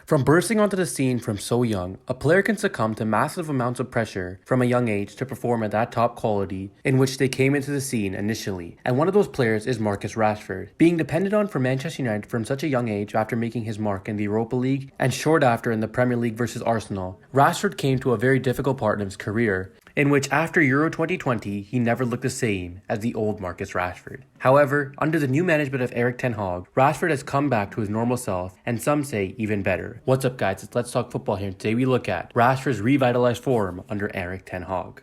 From bursting onto the scene from so young, a player can succumb to massive amounts of pressure from a young age to perform at that top quality in which they came into the scene initially. And one of those players is Marcus Rashford. Being depended on for Manchester United from such a young age after making his mark in the Europa League and short after in the Premier League versus Arsenal, Rashford came to a very difficult part in his career, in which after Euro 2020, he never looked the same as the old Marcus Rashford. However, under the new management of Erik Haag, Rashford has come back to his normal self, and some say even better. What's up guys, it's Let's Talk Football here, and today we look at Rashford's revitalized form under Erik Haag.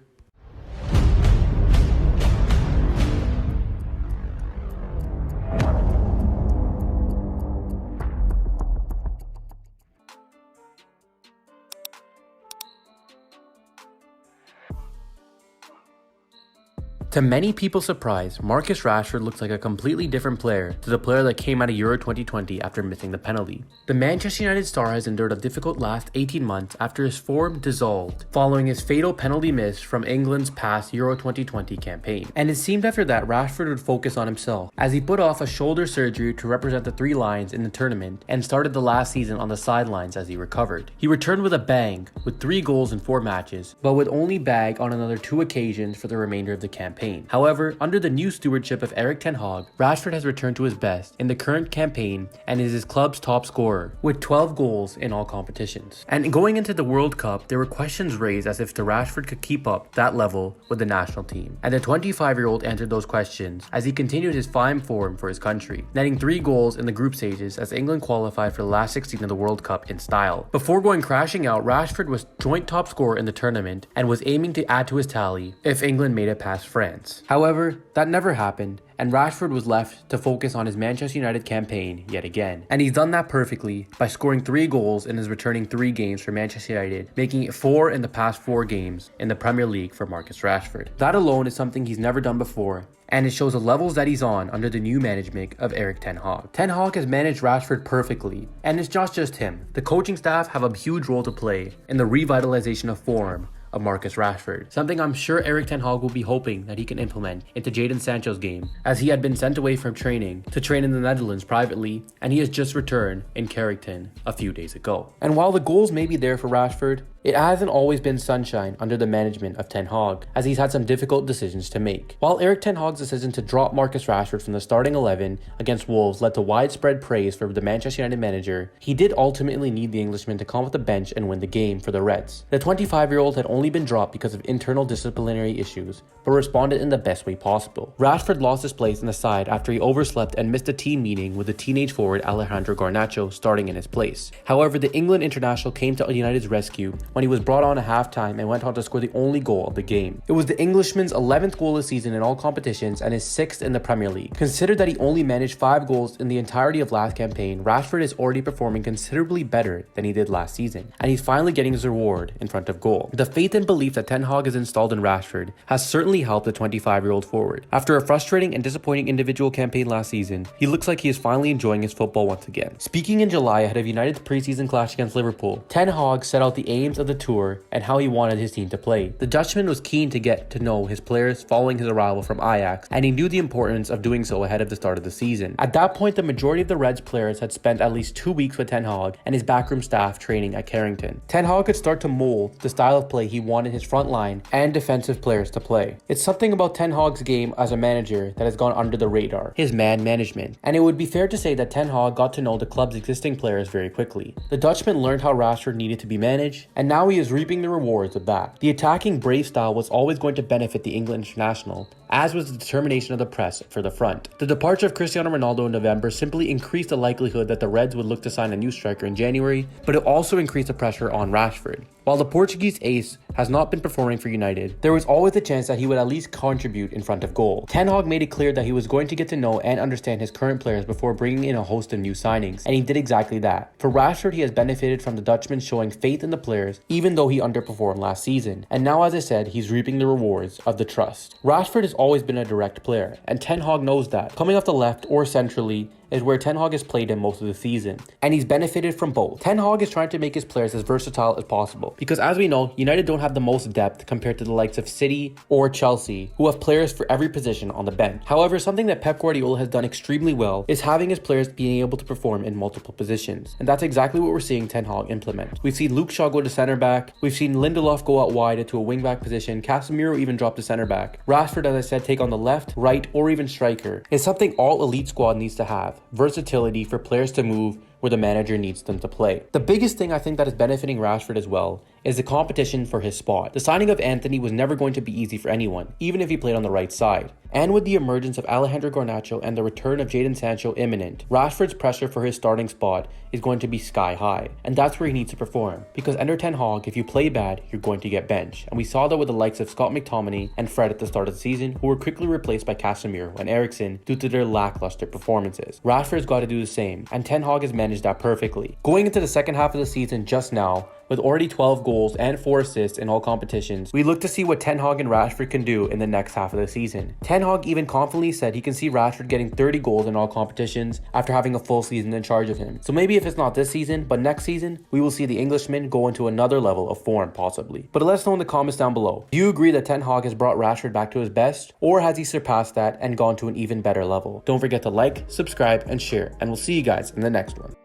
To many people's surprise, Marcus Rashford looks like a completely different player to the player that came out of Euro 2020 after missing the penalty. The Manchester United star has endured a difficult last 18 months after his form dissolved following his fatal penalty miss from England's past Euro 2020 campaign. And it seemed after that Rashford would focus on himself as he put off a shoulder surgery to represent the Three Lions in the tournament and started the last season on the sidelines as he recovered. He returned with a bang with 3 goals in 4 matches, but would only bag on another 2 occasions for the remainder of the campaign. However, under the new stewardship of Erik Haag, Rashford has returned to his best in the current campaign and is his club's top scorer, with 12 goals in all competitions. And going into the World Cup, there were questions raised as if the Rashford could keep up that level with the national team. And the 25-year-old answered those questions as he continued his fine form for his country, netting 3 goals in the group stages as England qualified for the last 16 of the World Cup in style. Before going crashing out, Rashford was joint top scorer in the tournament and was aiming to add to his tally if England made it past France. However, that never happened, and Rashford was left to focus on his Manchester United campaign yet again. And he's done that perfectly by scoring 3 goals in his returning 3 games for Manchester United, making it 4 in the past 4 games in the Premier League for Marcus Rashford. That alone is something he's never done before, and it shows the levels that he's on under the new management of Erik Haag. Haag has managed Rashford perfectly, and it's not just him. The coaching staff have a huge role to play in the revitalization of form of Marcus Rashford, something I'm sure Erik Haag will be hoping that he can implement into Jadon Sancho's game, as he had been sent away from training to train in the Netherlands privately, and he has just returned in Carrington a few days ago. And while the goals may be there for Rashford, it hasn't always been sunshine under the management of Haag, as he's had some difficult decisions to make. While Erik Haag's decision to drop Marcus Rashford from the starting 11 against Wolves led to widespread praise for the Manchester United manager, he did ultimately need the Englishman to come off the bench and win the game for the Reds. The 25-year-old had only been dropped because of internal disciplinary issues, but responded in the best way possible. Rashford lost his place in the side after he overslept and missed a team meeting with the teenage forward Alejandro Garnacho starting in his place. However, the England international came to United's rescue when he was brought on at halftime and went on to score the only goal of the game. It was the Englishman's 11th goal this season in all competitions and his 6th in the Premier League. Consider that he only managed 5 goals in the entirety of last campaign. Rashford is already performing considerably better than he did last season, and he's finally getting his reward in front of goal. The faith and belief that Haag has installed in Rashford has certainly helped the 25-year-old forward. After a frustrating and disappointing individual campaign last season, he looks like he is finally enjoying his football once again. Speaking in July ahead of United's preseason clash against Liverpool, Haag set out the aims of the tour and how he wanted his team to play. The Dutchman was keen to get to know his players following his arrival from Ajax, and he knew the importance of doing so ahead of the start of the season. At that point, the majority of the Reds players had spent at least 2 weeks with Haag and his backroom staff training at Carrington. Haag could start to mold the style of play he wanted his front line and defensive players to play. It's something about Haag's game as a manager that has gone under the radar: his man management. And it would be fair to say that Haag got to know the club's existing players very quickly. The Dutchman learned how Rashford needed to be managed, and now he is reaping the rewards of that. The attacking brave style was always going to benefit the England international, as was the determination of the press for the front. The departure of Cristiano Ronaldo in November simply increased the likelihood that the Reds would look to sign a new striker in January, but it also increased the pressure on Rashford. While the Portuguese ace has not been performing for United, there was always a chance that he would at least contribute in front of goal. Haag made it clear that he was going to get to know and understand his current players before bringing in a host of new signings, and he did exactly that. For Rashford, he has benefited from the Dutchman showing faith in the players, even though he underperformed last season, and now, as I said, he's reaping the rewards of the trust. Rashford has always been a direct player, and Haag knows that. Coming off the left or centrally, is where Ten Hag has played in most of the season, and he's benefited from both. Ten Hag is trying to make his players as versatile as possible, because as we know, United don't have the most depth compared to the likes of City or Chelsea, who have players for every position on the bench. However, something that Pep Guardiola has done extremely well is having his players being able to perform in multiple positions, and that's exactly what we're seeing Ten Hag implement. We've seen Luke Shaw go to center back, we've seen Lindelof go out wide into a wing back position, Casemiro even drop to center back, Rashford, as I said, take on the left, right, or even striker. It's something all elite squad needs to have: versatility for players to move where the manager needs them to play. The biggest thing I think that is benefiting Rashford as well is the competition for his spot. The signing of Anthony was never going to be easy for anyone, even if he played on the right side. And with the emergence of Alejandro Garnacho and the return of Jadon Sancho imminent, Rashford's pressure for his starting spot is going to be sky high. And that's where he needs to perform. Because under Ten Hag, if you play bad, you're going to get benched. And we saw that with the likes of Scott McTominay and Fred at the start of the season, who were quickly replaced by Casemiro and Eriksen due to their lackluster performances. Rashford's got to do the same, and Ten Hag has managed that perfectly. Going into the second half of the season just now, with already 12 goals and 4 assists in all competitions, we look to see what Ten Hag and Rashford can do in the next half of the season. Ten Hag even confidently said he can see Rashford getting 30 goals in all competitions after having a full season in charge of him. So maybe if it's not this season, but next season, we will see the Englishman go into another level of form possibly. But let us know in the comments down below. Do you agree that Ten Hag has brought Rashford back to his best, or has he surpassed that and gone to an even better level? Don't forget to like, subscribe, and share, and we'll see you guys in the next one.